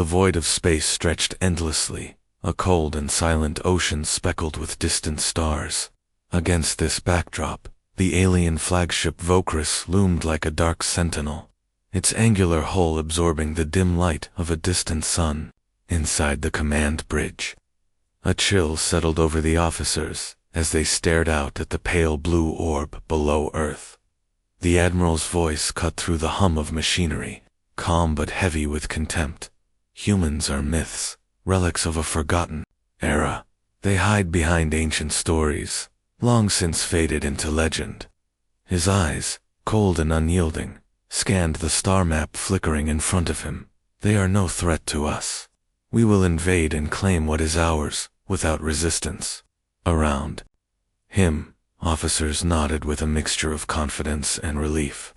The void of space stretched endlessly, a cold and silent ocean speckled with distant stars. Against this backdrop, the alien flagship Vokris loomed like a dark sentinel, its angular hull absorbing the dim light of a distant sun. Inside the command bridge, a chill settled over the officers as they stared out at the pale blue orb below Earth. The Admiral's voice cut through the hum of machinery, calm but heavy with contempt. Humans are myths, relics of a forgotten era. They hide behind ancient stories, long since faded into legend. His eyes, cold and unyielding, scanned the star map flickering in front of him. They are no threat to us. We will invade and claim what is ours, without resistance. Around him, officers nodded with a mixture of confidence and relief.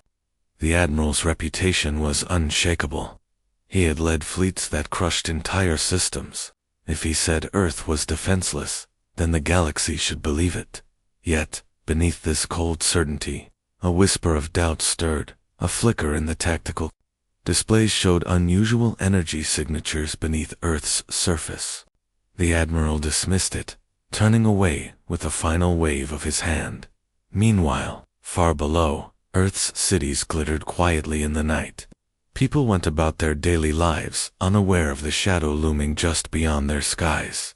The Admiral's reputation was unshakable. He had led fleets that crushed entire systems. If he said Earth was defenseless, then the galaxy should believe it. Yet, beneath this cold certainty, a whisper of doubt stirred. A flicker in the tactical displays showed unusual energy signatures beneath Earth's surface. The Admiral dismissed it, turning away with a final wave of his hand. Meanwhile, far below, Earth's cities glittered quietly in the night. People went about their daily lives, unaware of the shadow looming just beyond their skies.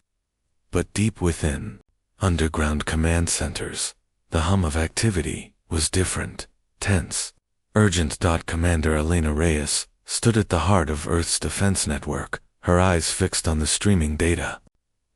But deep within, underground command centers, the hum of activity was different, tense, urgent. Commander Elena Reyes stood at the heart of Earth's defense network, her eyes fixed on the streaming data.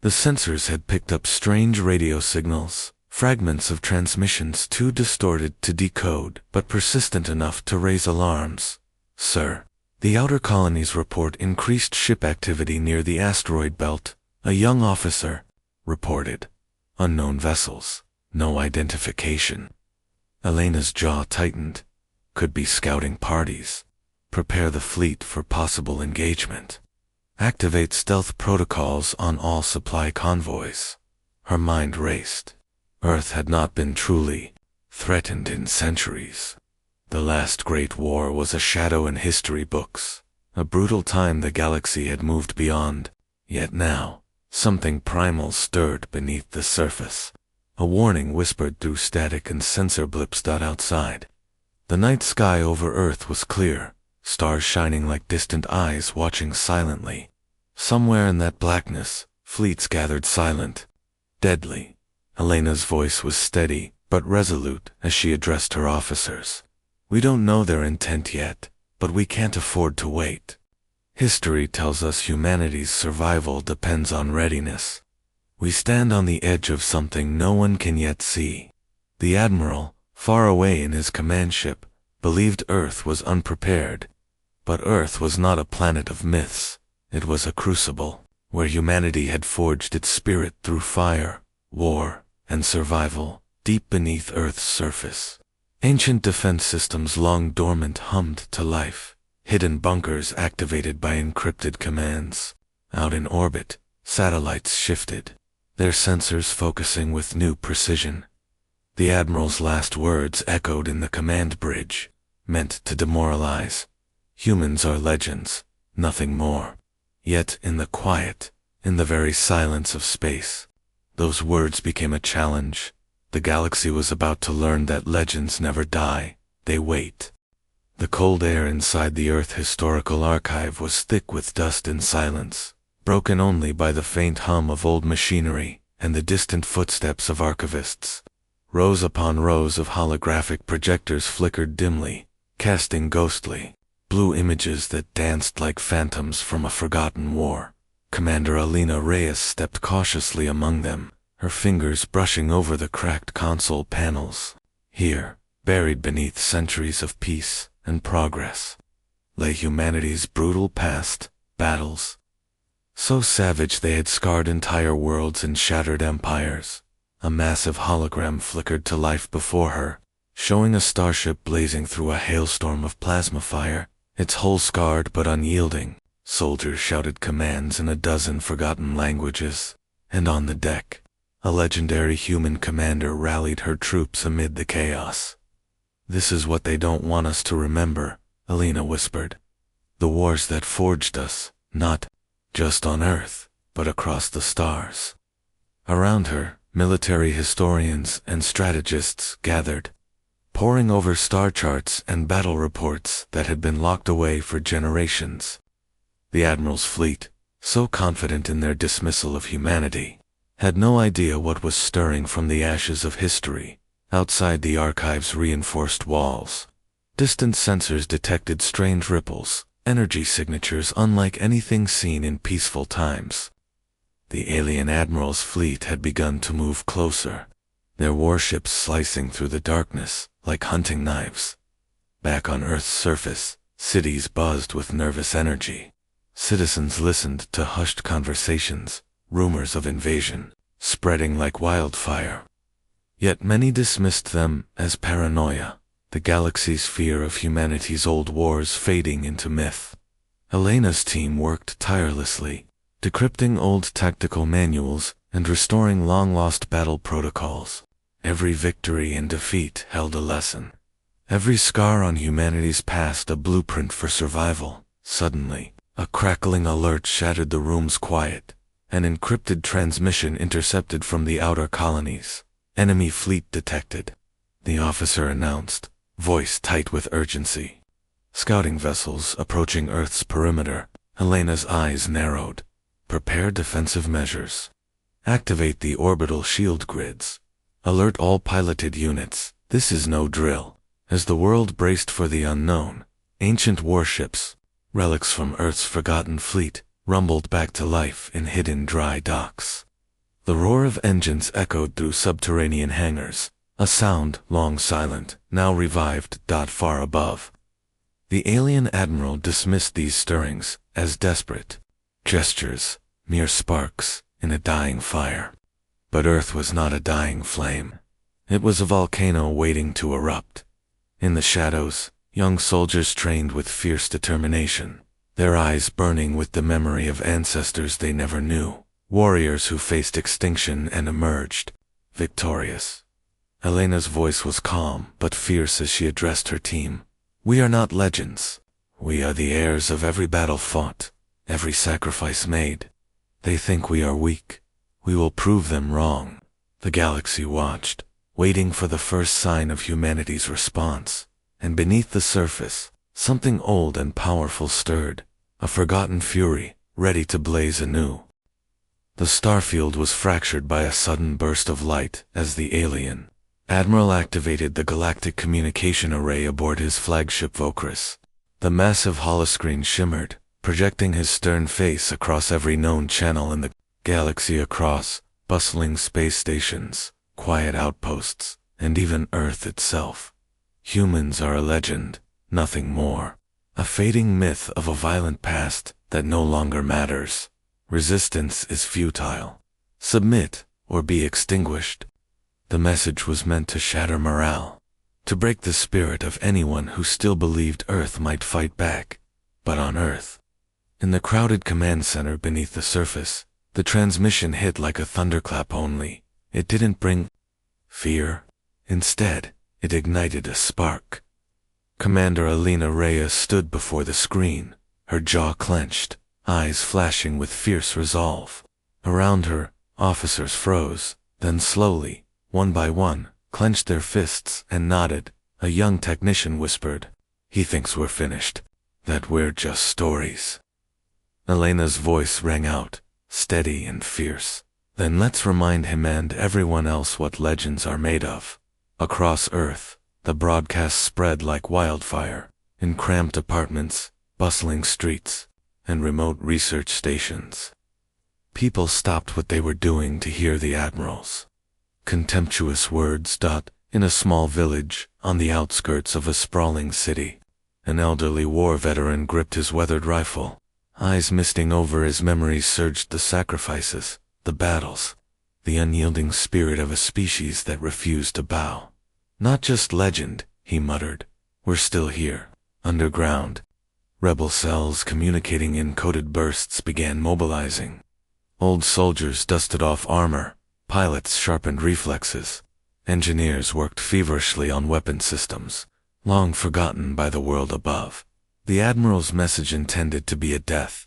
The sensors had picked up strange radio signals, fragments of transmissions too distorted to decode but persistent enough to raise alarms. Sir, the outer colonies report increased ship activity near the asteroid belt, a young officer reported. Unknown vessels, no identification. Elena's jaw tightened. Could be scouting parties. Prepare the fleet for possible engagement. Activate stealth protocols on all supply convoys. Her mind raced. Earth had not been truly threatened in centuries. The last great war was a shadow in history books, a brutal time the galaxy had moved beyond. Yet now, something primal stirred beneath the surface. A warning whispered through static and sensor blips. Outside, the night sky over Earth was clear, stars shining like distant eyes watching silently. Somewhere in that blackness, fleets gathered silent, deadly. Elena's voice was steady but resolute as she addressed her officers. We don't know their intent yet, but we can't afford to wait. History tells us humanity's survival depends on readiness. We stand on the edge of something no one can yet see. The Admiral, far away in his command ship, believed Earth was unprepared. But Earth was not a planet of myths. It was a crucible, where humanity had forged its spirit through fire, war, and survival, deep beneath Earth's surface. Ancient defense systems long dormant hummed to life, hidden bunkers activated by encrypted commands. Out in orbit, satellites shifted, their sensors focusing with new precision. The Admiral's last words echoed in the command bridge, meant to demoralize. Humans are legends, nothing more. Yet in the quiet, in the very silence of space, those words became a challenge. The galaxy was about to learn that legends never die, they wait. The cold air inside the Earth Historical Archive was thick with dust and silence, broken only by the faint hum of old machinery and the distant footsteps of archivists. Rows upon rows of holographic projectors flickered dimly, casting ghostly, blue images that danced like phantoms from a forgotten war. Commander Elena Reyes stepped cautiously among them, her fingers brushing over the cracked console panels. Here, buried beneath centuries of peace and progress, lay humanity's brutal past, battles. So savage they had scarred entire worlds and shattered empires. A massive hologram flickered to life before her, showing a starship blazing through a hailstorm of plasma fire, its hull scarred but unyielding. Soldiers shouted commands in a dozen forgotten languages, and on the deck, a legendary human commander rallied her troops amid the chaos. "This is what they don't want us to remember," Elena whispered. "The wars that forged us, not just on Earth, but across the stars. Around her, military historians and strategists gathered, poring over star charts and battle reports that had been locked away for generations. The Admiral's fleet, so confident in their dismissal of humanity, had no idea what was stirring from the ashes of history outside the archive's reinforced walls. Distant sensors detected strange ripples, energy signatures unlike anything seen in peaceful times. The alien Admiral's fleet had begun to move closer, their warships slicing through the darkness like hunting knives. Back on Earth's surface, cities buzzed with nervous energy. Citizens listened to hushed conversations, rumors of invasion, spreading like wildfire. Yet many dismissed them as paranoia, the galaxy's fear of humanity's old wars fading into myth. Elena's team worked tirelessly, decrypting old tactical manuals and restoring long-lost battle protocols. Every victory and defeat held a lesson. Every scar on humanity's past a blueprint for survival. Suddenly, a crackling alert shattered the room's quiet. An encrypted transmission intercepted from the outer colonies. Enemy fleet detected, the officer announced, voice tight with urgency. Scouting vessels approaching Earth's perimeter. Elena's eyes narrowed. Prepare defensive measures. Activate the orbital shield grids. Alert all piloted units. This is no drill. As the world braced for the unknown, ancient warships, relics from Earth's forgotten fleet, rumbled back to life in hidden dry docks. The roar of engines echoed through subterranean hangars, a sound long silent, now revived. Far above. The alien Admiral dismissed these stirrings as desperate gestures, mere sparks in a dying fire. But Earth was not a dying flame. It was a volcano waiting to erupt. In the shadows, young soldiers trained with fierce determination, their eyes burning with the memory of ancestors they never knew, warriors who faced extinction and emerged victorious. Elena's voice was calm but fierce as she addressed her team. We are not legends. We are the heirs of every battle fought, every sacrifice made. They think we are weak. We will prove them wrong. The galaxy watched, waiting for the first sign of humanity's response. And beneath the surface, something old and powerful stirred, a forgotten fury, ready to blaze anew. The starfield was fractured by a sudden burst of light as the alien Admiral activated the galactic communication array aboard his flagship Vokris. The massive holoscreen shimmered, projecting his stern face across every known channel in the galaxy, across bustling space stations, quiet outposts, and even Earth itself. Humans are a legend, nothing more. A fading myth of a violent past that no longer matters. Resistance is futile. Submit or be extinguished. The message was meant to shatter morale, to break the spirit of anyone who still believed Earth might fight back. But on Earth, in the crowded command center beneath the surface, the transmission hit like a thunderclap only. It didn't bring fear. Instead, it ignited a spark. Commander Alina Reyes stood before the screen, her jaw clenched, eyes flashing with fierce resolve. Around her, officers froze, then slowly, one by one, clenched their fists and nodded. A young technician whispered, "He thinks we're finished, that we're just stories." Elena's voice rang out, steady and fierce. "Then let's remind him and everyone else what legends are made of." Across Earth, the broadcast spread like wildfire, in cramped apartments, bustling streets, and remote research stations. People stopped what they were doing to hear the Admiral's contemptuous words. In a small village, on the outskirts of a sprawling city, an elderly war veteran gripped his weathered rifle. Eyes misting over his memories surged the sacrifices, the battles, the unyielding spirit of a species that refused to bow. "Not just legend," he muttered. "We're still here, underground." Rebel cells communicating in coded bursts began mobilizing. Old soldiers dusted off armor, pilots sharpened reflexes, engineers worked feverishly on weapon systems, long forgotten by the world above. The Admiral's message intended to be a death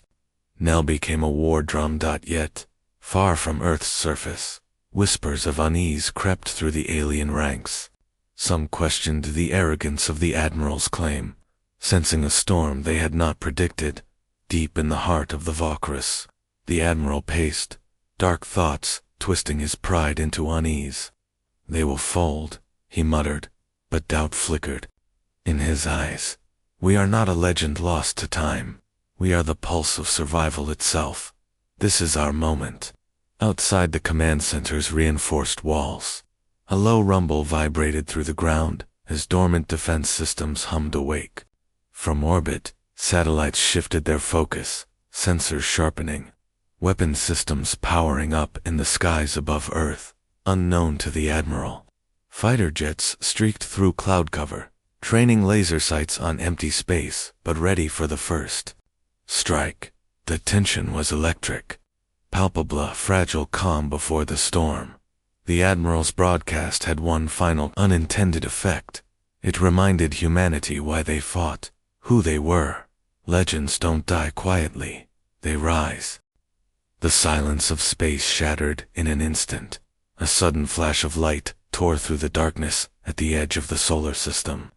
Knell became a war drum. Yet, far from Earth's surface, whispers of unease crept through the alien ranks. Some questioned the arrogance of the Admiral's claim, sensing a storm they had not predicted. Deep in the heart of the Valkyries, the Admiral paced, dark thoughts twisting his pride into unease. "They will fold," he muttered, but doubt flickered in his eyes. "We are not a legend lost to time. We are the pulse of survival itself. This is our moment." Outside the command center's reinforced walls, a low rumble vibrated through the ground as dormant defense systems hummed awake. From orbit, satellites shifted their focus, sensors sharpening, weapon systems powering up in the skies above Earth, unknown to the Admiral. Fighter jets streaked through cloud cover, training laser sights on empty space, but ready for the first strike. The tension was electric, palpable, a fragile calm before the storm. The Admiral's broadcast had one final unintended effect. It reminded humanity why they fought, who they were. Legends don't die quietly, they rise. The silence of space shattered in an instant. A sudden flash of light tore through the darkness at the edge of the solar system.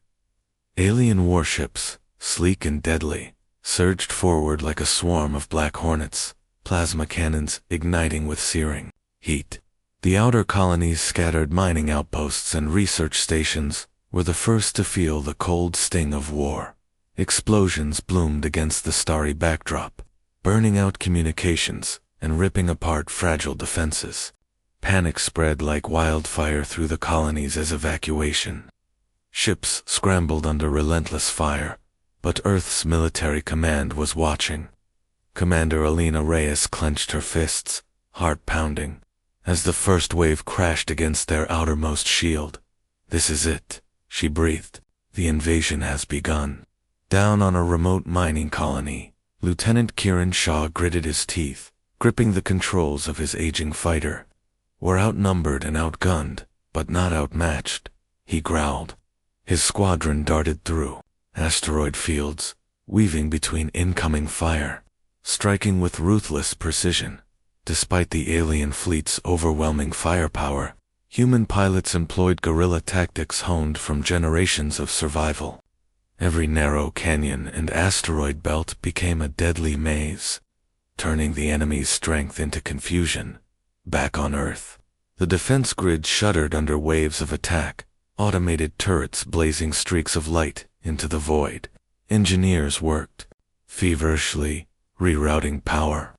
Alien warships, sleek and deadly, surged forward like a swarm of black hornets, plasma cannons igniting with searing heat. The outer colonies, scattered mining outposts and research stations, were the first to feel the cold sting of war. Explosions bloomed against the starry backdrop, burning out communications and ripping apart fragile defenses. Panic spread like wildfire through the colonies as evacuation. Ships scrambled under relentless fire, but Earth's military command was watching. Commander Elena Reyes clenched her fists, heart pounding, as the first wave crashed against their outermost shield. "This is it," she breathed. "The invasion has begun." Down on a remote mining colony, Lieutenant Kiran Shaw gritted his teeth, gripping the controls of his aging fighter. "We're outnumbered and outgunned, but not outmatched," he growled. His squadron darted through asteroid fields, weaving between incoming fire, striking with ruthless precision. Despite the alien fleet's overwhelming firepower, human pilots employed guerrilla tactics honed from generations of survival. Every narrow canyon and asteroid belt became a deadly maze, turning the enemy's strength into confusion. Back on Earth, the defense grid shuddered under waves of attack, automated turrets blazing streaks of light into the void. Engineers worked feverishly, rerouting power,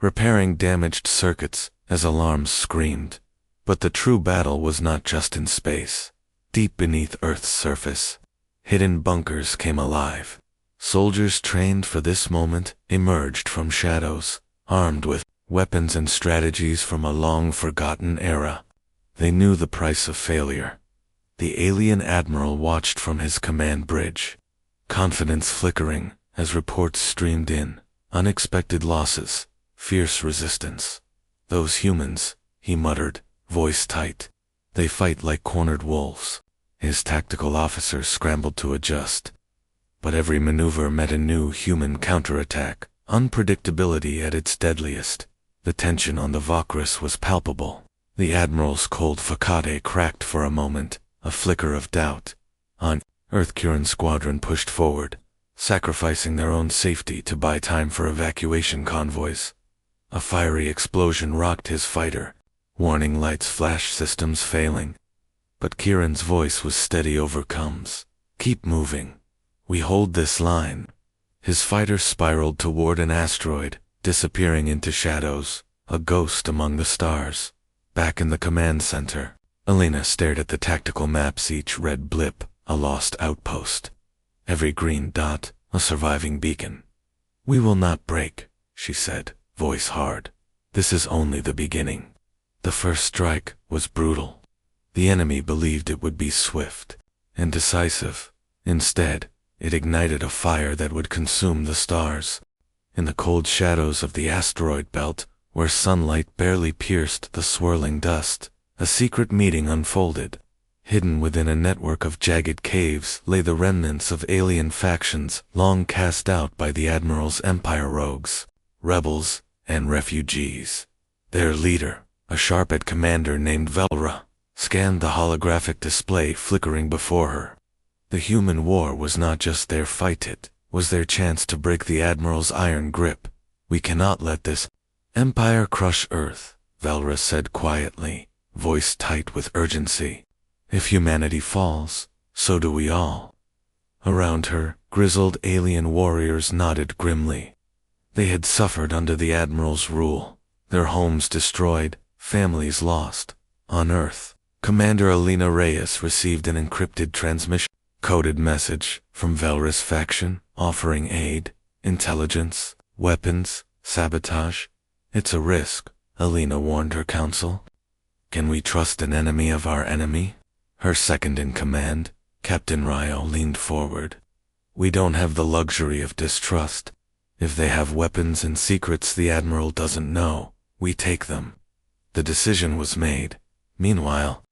repairing damaged circuits as alarms screamed. But the true battle was not just in space. Deep beneath Earth's surface, hidden bunkers came alive. Soldiers trained for this moment emerged from shadows, armed with weapons and strategies from a long-forgotten era. They knew the price of failure. The alien Admiral watched from his command bridge, confidence flickering as reports streamed in. Unexpected losses, fierce resistance. "Those humans," he muttered, voice tight. "They fight like cornered wolves." His tactical officers scrambled to adjust, but every maneuver met a new human counterattack, unpredictability at its deadliest. The tension on the Valkyries was palpable. The Admiral's cold facade cracked for a moment, a flicker of doubt. On Earth, Kiran's squadron pushed forward, sacrificing their own safety to buy time for evacuation convoys. A fiery explosion rocked his fighter, warning lights flashed, systems failing. But Kiran's voice was steady over comms. "Keep moving. We hold this line." His fighter spiraled toward an asteroid, disappearing into shadows, a ghost among the stars. Back in the command center, Elena stared at the tactical maps, each red blip a lost outpost, every green dot a surviving beacon. "We will not break," she said, voice hard. "This is only the beginning." The first strike was brutal. The enemy believed it would be swift and decisive. Instead, it ignited a fire that would consume the stars. In the cold shadows of the asteroid belt, where sunlight barely pierced the swirling dust, a secret meeting unfolded. Hidden within a network of jagged caves lay the remnants of alien factions long cast out by the Admiral's Empire rogues. rebels, and refugees. Their leader, a sharp-eyed commander named Velra, scanned the holographic display flickering before her. The human war was not just their fight, it was their chance to break the Admiral's iron grip. We cannot let this empire crush Earth, Velra said quietly, voice tight with urgency. If humanity falls, so do we all. Around her, grizzled alien warriors nodded grimly. They had suffered under the Admiral's rule, their homes destroyed, families lost. On Earth, Commander Alina Reyes received an encrypted coded message from Velra's faction, offering aid, intelligence, weapons, sabotage. It's a risk, Alina warned her council. Can we trust an enemy of our enemy? Her second-in-command, Captain Ryo, leaned forward. We don't have the luxury of distrust. If they have weapons and secrets the Admiral doesn't know, we take them. The decision was made. Meanwhile,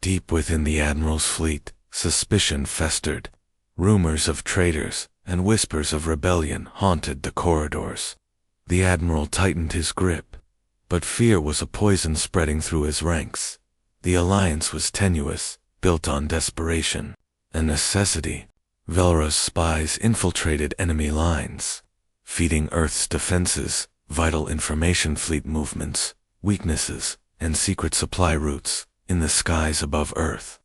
deep within the Admiral's fleet, suspicion festered. Rumors of traitors and whispers of rebellion haunted the corridors. The Admiral tightened his grip, but fear was a poison spreading through his ranks. The alliance was tenuous, built on desperation and necessity. Velra's spies infiltrated enemy lines, feeding Earth's defenses, vital information fleet movements, weaknesses, and secret supply routes in the skies above Earth.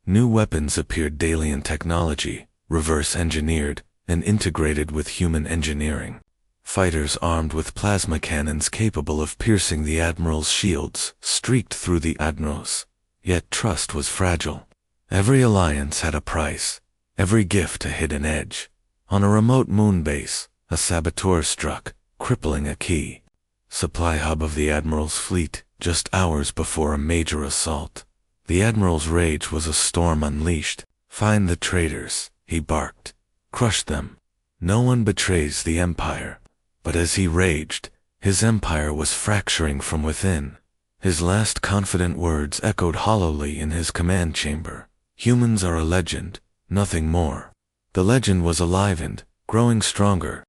New weapons appeared daily in technology, reverse-engineered and integrated with human engineering. Fighters armed with plasma cannons capable of piercing the Admiral's shields streaked through the Admirals. Yet trust was fragile. Every alliance had a price, every gift a hidden edge. On a remote moon base, a saboteur struck, crippling a key supply hub of the Admiral's fleet just hours before a major assault. The Admiral's rage was a storm unleashed. Find the traitors, he barked. Crush them. No one betrays the Empire. But as he raged, his empire was fracturing from within. His last confident words echoed hollowly in his command chamber. Humans are a legend, nothing more. The legend was alivened, growing stronger.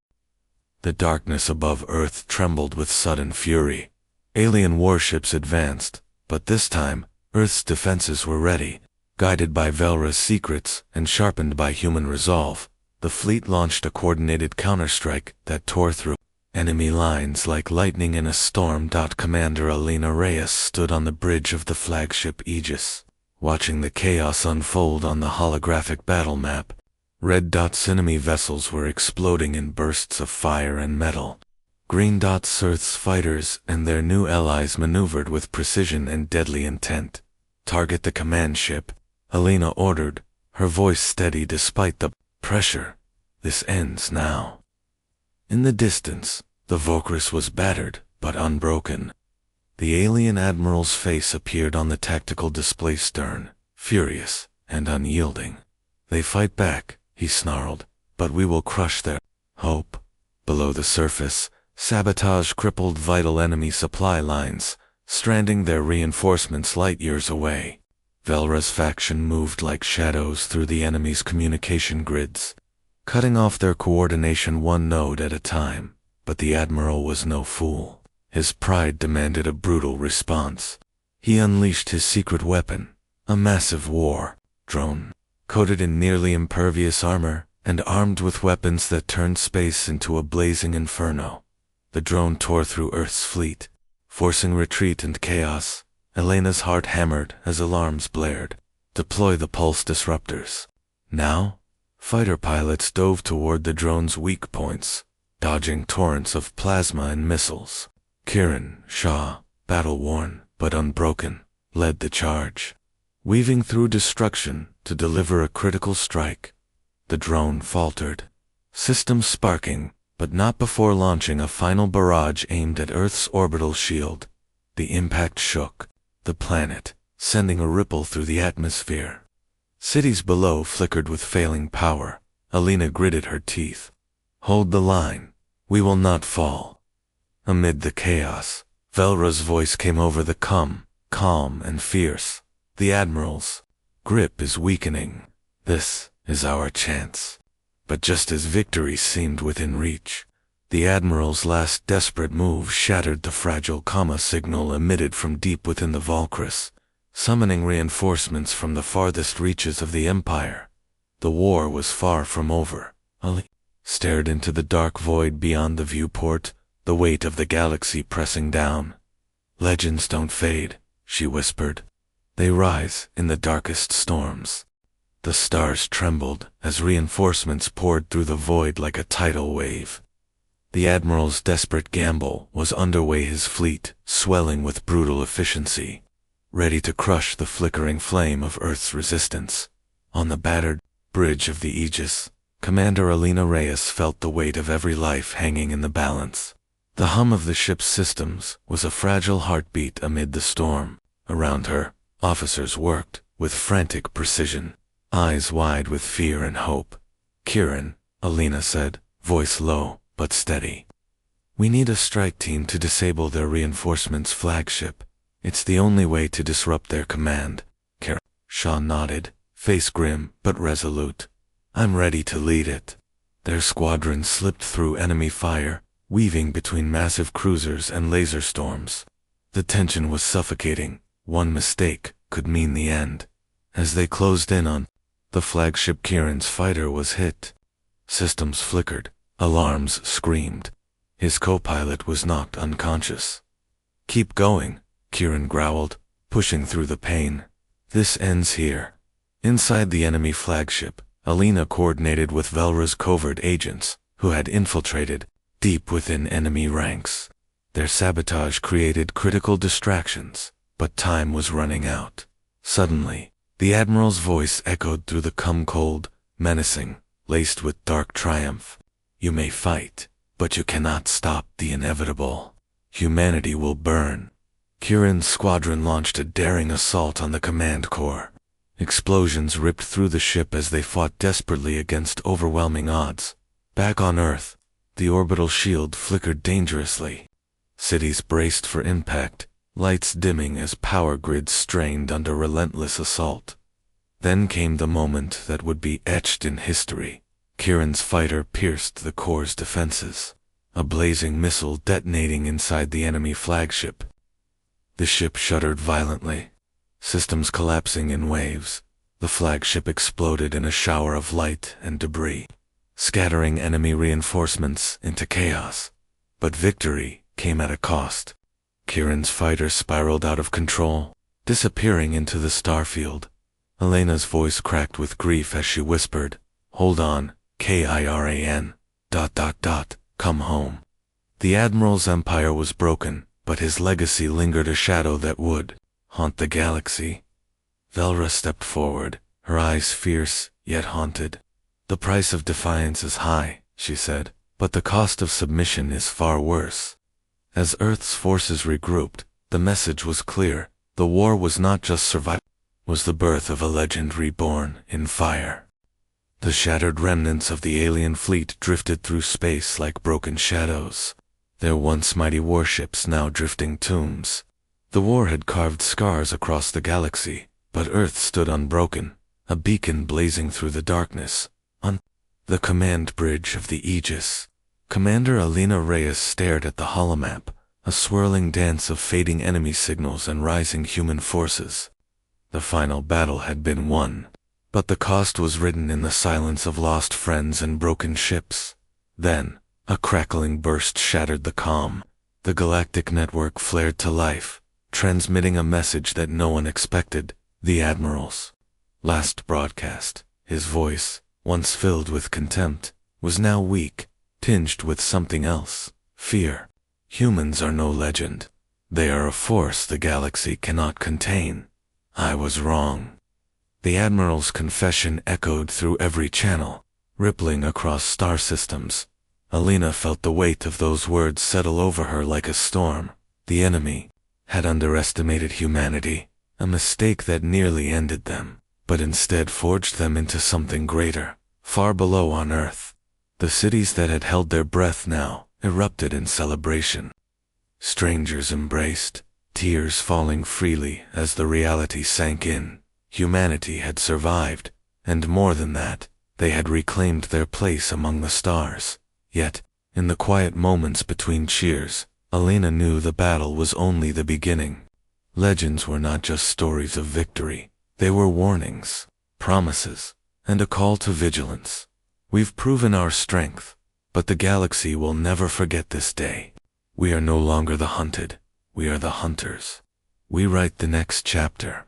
The darkness above Earth trembled with sudden fury. Alien warships advanced, but this time, Earth's defenses were ready. Guided by Velra's secrets and sharpened by human resolve, the fleet launched a coordinated counterstrike that tore through enemy lines like lightning in a storm. Commander Alina Reyes stood on the bridge of the flagship Aegis, watching the chaos unfold on the holographic battle map. Red dots enemy vessels were exploding in bursts of fire and metal. Green dots Earth's fighters and their new allies maneuvered with precision and deadly intent. Target the command ship, Alina ordered, her voice steady despite the pressure. This ends now. In the distance, the Vokris was battered, but unbroken. The alien Admiral's face appeared on the tactical display stern, furious and unyielding. They fight back, he snarled, but we will crush their hope. Below the surface, sabotage crippled vital enemy supply lines, stranding their reinforcements light years away. Velra's faction moved like shadows through the enemy's communication grids, cutting off their coordination one node at a time. But the Admiral was no fool. His pride demanded a brutal response. He unleashed his secret weapon, a massive war drone, coated in nearly impervious armor and armed with weapons that turned space into a blazing inferno. The drone tore through Earth's fleet, forcing retreat and chaos. Elena's heart hammered as alarms blared. Deploy the pulse disruptors. Now, fighter pilots dove toward the drone's weak points, dodging torrents of plasma and missiles. Kiran Shah, battle-worn but unbroken, led the charge, weaving through destruction to deliver a critical strike. The drone faltered, systems sparking, but not before launching a final barrage aimed at Earth's orbital shield. The impact shook the planet, sending a ripple through the atmosphere. Cities below flickered with failing power. Alina gritted her teeth. Hold the line. We will not fall. Amid the chaos, Velra's voice came over the calm and fierce. The Admiral's grip is weakening. This is our chance. But just as victory seemed within reach, The Admiral's last desperate move shattered the fragile comma signal emitted from deep within the Valkyrs, summoning reinforcements from the farthest reaches of the Empire. The war was far from over. Ali stared into the dark void beyond the viewport, the weight of the galaxy pressing down. "Legends don't fade," she whispered. "They rise in the darkest storms." The stars trembled as reinforcements poured through the void like a tidal wave. The Admiral's desperate gamble was underway, his fleet swelling with brutal efficiency, ready to crush the flickering flame of Earth's resistance. On the battered bridge of the Aegis, Commander Alina Reyes felt the weight of every life hanging in the balance. The hum of the ship's systems was a fragile heartbeat amid the storm. Around her, officers worked with frantic precision, eyes wide with fear and hope. "Kieran," Alina said, voice low but steady. "We need a strike team to disable their reinforcements' flagship. It's the only way to disrupt their command." Shaw nodded, face grim but resolute. "I'm ready to lead it." Their squadron slipped through enemy fire, weaving between massive cruisers and laser storms. The tension was suffocating. One mistake could mean the end. As they closed in on the flagship, Kieran's fighter was hit. Systems flickered, alarms screamed. His co-pilot was knocked unconscious. "Keep going," Kieran growled, pushing through the pain. "This ends here." Inside the enemy flagship, Alina coordinated with Velra's covert agents, who had infiltrated deep within enemy ranks. Their sabotage created critical distractions, but time was running out. Suddenly, the Admiral's voice echoed through the cold, menacing, laced with dark triumph. "You may fight, but you cannot stop the inevitable. Humanity will burn." Kieran's squadron launched a daring assault on the command core. Explosions ripped through the ship as they fought desperately against overwhelming odds. Back on Earth, the orbital shield flickered dangerously. Cities braced for impact, lights dimming as power grids strained under relentless assault. Then came the moment that would be etched in history. Kieran's fighter pierced the core's defenses, a blazing missile detonating inside the enemy flagship. The ship shuddered violently, systems collapsing in waves. The flagship exploded in a shower of light and debris, scattering enemy reinforcements into chaos. But victory came at a cost. Kieran's fighter spiraled out of control, disappearing into the starfield. Elena's voice cracked with grief as she whispered, "Hold on, Kiran, ... come home." The Admiral's empire was broken, but his legacy lingered, a shadow that would haunt the galaxy. Velra stepped forward, her eyes fierce yet haunted. "The price of defiance is high," she said, "but the cost of submission is far worse." As Earth's forces regrouped, the message was clear. The war was not just survival, it was the birth of a legend reborn in fire. The shattered remnants of the alien fleet drifted through space like broken shadows, their once mighty warships now drifting tombs. The war had carved scars across the galaxy, but Earth stood unbroken, a beacon blazing through the darkness. On the command bridge of the Aegis, Commander Alina Reyes stared at the holomap, a swirling dance of fading enemy signals and rising human forces. The final battle had been won, but the cost was written in the silence of lost friends and broken ships. Then, a crackling burst shattered the calm. The galactic network flared to life, transmitting a message that no one expected: the Admiral's last broadcast. His voice, once filled with contempt, was now weak, tinged with something else: fear. "Humans are no legend. They are a force the galaxy cannot contain. I was wrong." The Admiral's confession echoed through every channel, rippling across star systems. Alina felt the weight of those words settle over her like a storm. The enemy had underestimated humanity, a mistake that nearly ended them, but instead forged them into something greater. Far below on Earth, the cities that had held their breath now erupted in celebration. Strangers embraced, tears falling freely as the reality sank in. Humanity had survived, and more than that, they had reclaimed their place among the stars. Yet, In the quiet moments between cheers, Elena knew the battle was only the beginning. Legends were not just stories of victory. They were warnings, promises, and a call to vigilance. We've proven our strength, but the galaxy will never forget this day. We are no longer the hunted, we are the hunters. We write the next chapter.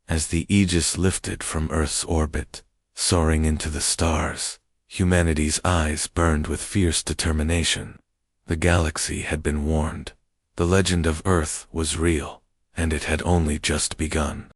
As the Aegis lifted from Earth's orbit, soaring into the stars, humanity's eyes burned with fierce determination. The galaxy had been warned. The legend of Earth was real, and it had only just begun.